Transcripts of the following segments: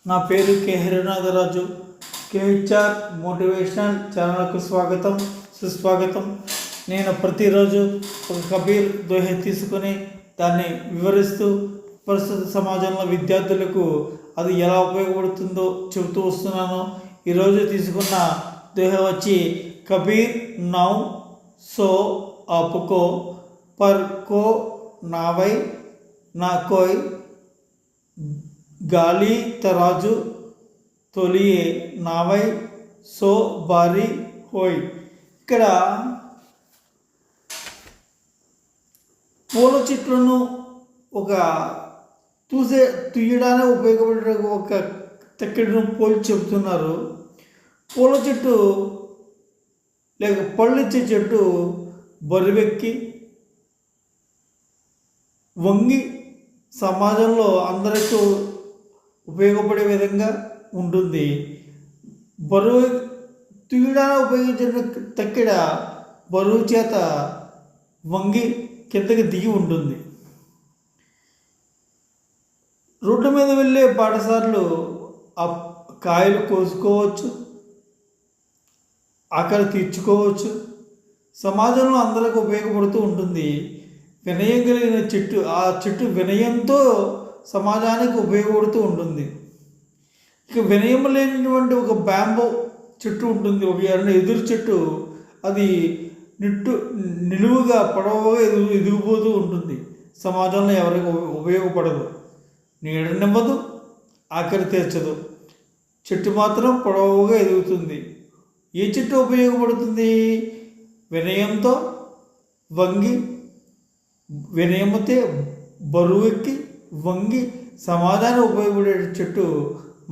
నా పేరు K హరినాథరాజు. KHR motivational ఛానల్కు స్వాగతం, సుస్వాగతం. నేను ప్రతిరోజు ఒక కబీర్ దోహ తీసుకొని దాన్ని వివరిస్తూ ప్రస్తుత సమాజంలో విద్యార్థులకు అది ఎలా ఉపయోగపడుతుందో చెబుతూ వస్తున్నాను. ఈరోజు తీసుకున్న దోహ వచ్చి కబీర్ నౌ సో ఆపుకో పర్ కో నావై నా కోయ్ గాలి తరాజు తొలియే నావై సో బారి హోయ్. ఇక్కడ పూల చెట్లను ఒక తుయ్యడానికి ఉపయోగపడే ఒక తక్కెడను పోల్చి చెబుతున్నారు. పూల చెట్టు లేక పళ్ళిచ్చే చెట్టు బరువెక్కి వంగి సమాజంలో అందరికీ ఉపయోగపడే విధంగా ఉంటుంది. బరువు తీయడానికి ఉపయోగించిన తక్కెడ బరువు చేత వంగి కిందకి దిగి ఉంటుంది. రోడ్డు మీద వెళ్ళే బాటసార్లు ఆ కాయలు కోసుకోవచ్చు, ఆకలి తీర్చుకోవచ్చు, సమాజంలో అందరికి ఉపయోగపడుతూ ఉంటుంది. వినయం కలిగిన చెట్టు, ఆ చెట్టు వినయంతో సమాజానికి ఉపయోగపడుతూ ఉంటుంది. ఇక వినయం లేనటువంటి ఒక బ్యాంబో చెట్టు ఉంటుంది, ఒక ఎదురు చెట్టు. అది నిలువుగా పొడవుగా ఎదిగిపోతూ ఉంటుంది. సమాజంలో ఎవరికి ఉపయోగపడదు, నీడనివ్వదు, ఆకలి తీర్చదు. చెట్టు మాత్రం పొడవుగా ఎదుగుతుంది. ఏ చెట్టు ఉపయోగపడుతుంది? వినయంతో వంగి, వినయమతే బరువెక్కి వంగి సమాధానం ఉపయోగపడే చెట్టు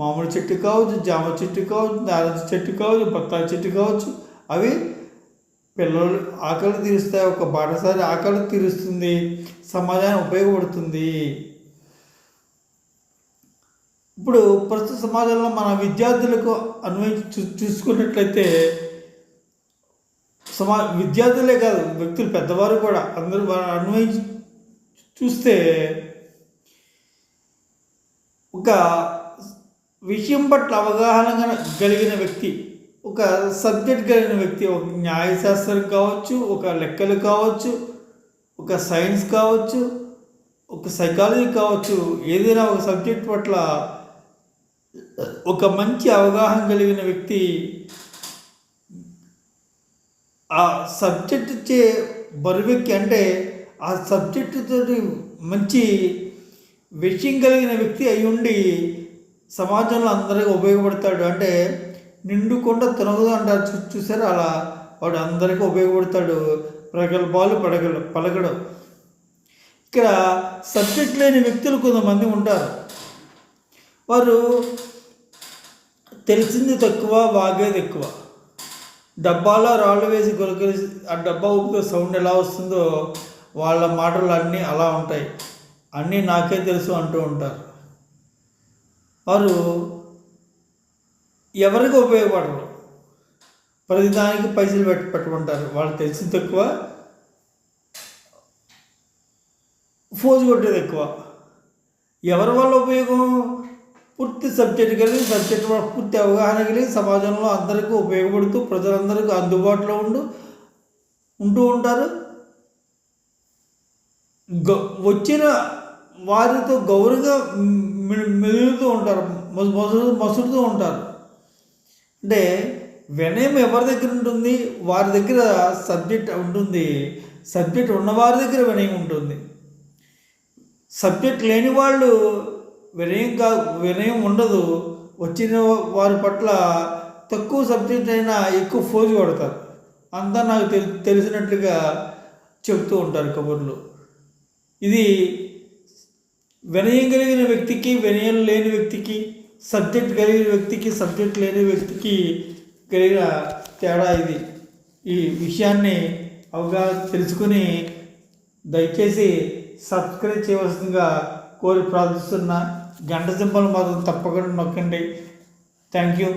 మామిడి చెట్టు కావచ్చు, జామ చెట్టు కావచ్చు, నారింజ చెట్టు కావచ్చు, బత్తాయి చెట్టు కావచ్చు. అవి పిల్లలు ఆకలి తీరుస్తాయి. ఒక బాటసారి ఆకలి తీరుస్తుంది, సమాజానికి ఉపయోగపడుతుంది. ఇప్పుడు ప్రస్తుత సమాజంలో మన విద్యార్థులకు అన్వయించి చూసుకున్నట్లయితే విద్యార్థులే కాదు, వ్యక్తులు పెద్దవారు కూడా అందరూ అన్వయించి చూస్తే ఒక విషయం పట్ల అవగాహన కలిగిన వ్యక్తి, ఒక సబ్జెక్ట్ కలిగిన వ్యక్తి, ఒక న్యాయశాస్త్రం కావచ్చు, ఒక లెక్కలు కావచ్చు, ఒక సైన్స్ కావచ్చు, ఒక సైకాలజీ కావచ్చు, ఏదైనా ఒక సబ్జెక్ట్ పట్ల ఒక మంచి అవగాహన కలిగిన వ్యక్తి ఆ సబ్జెక్ట్ ఇచ్చే బరువెక్కి, అంటే ఆ సబ్జెక్టుతో మంచి విషయం కలిగిన వ్యక్తి అయి ఉండి సమాజంలో అందరికీ ఉపయోగపడతాడు. అంటే నిండుకుండా తినగదు అంటారు చూసారు, అలా వాడు అందరికీ ఉపయోగపడతాడు. ప్రగల్భాలు పలకడం. ఇక్కడ సబ్జెక్ట్ లేని వ్యక్తులు కొంతమంది ఉంటారు. వారు తెలిసింది తక్కువ, వాగేది ఎక్కువ. డబ్బాలో రాళ్ళు వేసి గొలగలిసి ఆ డబ్బా ఊపితే సౌండ్ ఎలా వస్తుందో వాళ్ళ మాటలు అన్నీ అలా ఉంటాయి. అన్నీ నాకే తెలుసు అంటూ ఉంటారు. వారు ఎవరికి ఉపయోగపడరు, ప్రతిదానికి పైసలు పెట్టుకుంటారు. వాళ్ళు తెలిసింది తక్కువ, ఫోజు కొట్టేది ఎక్కువ. ఎవరి వల్ల ఉపయోగం? పూర్తి సబ్జెక్ట్ కలిగి, సబ్జెక్ట్ పూర్తి అవగాహన కలిగి సమాజంలో అందరికీ ఉపయోగపడుతూ ప్రజలందరికీ అందుబాటులో ఉంటూ ఉంటారు. వచ్చిన వారితో గౌరవంగా మెదులుతూ ఉంటారు, మసులుతూ ఉంటారు. అంటే వినయం ఎవరి దగ్గర ఉంటుంది? వారి దగ్గర సబ్జెక్ట్ ఉంటుంది. సబ్జెక్ట్ ఉన్నవారి దగ్గర వినయం ఉంటుంది. సబ్జెక్ట్ లేని వాళ్ళు వినయం ఉండదు. వచ్చిన వారి పట్ల తక్కువ సబ్జెక్ట్ అయినా ఎక్కువ ఫోజు కొడతారు. అంతా నాకు తెలిసినట్లుగా చెప్తూ ఉంటారు కబుర్లు. ఇది వినయం కలిగిన వ్యక్తికి, వినయం లేని వ్యక్తికి, సబ్జెక్ట్ కలిగిన వ్యక్తికి, సబ్జెక్ట్ లేని వ్యక్తికి కలిగిన తేడా ఇది. ఈ విషయాన్ని తెలుసుకుని దయచేసి సబ్స్క్రైబ్ చేయవలసిందిగా కోరి ప్రార్థిస్తున్నా. గంట సింబల్ మాత్రం తప్పకుండా నొక్కండి. Thank you.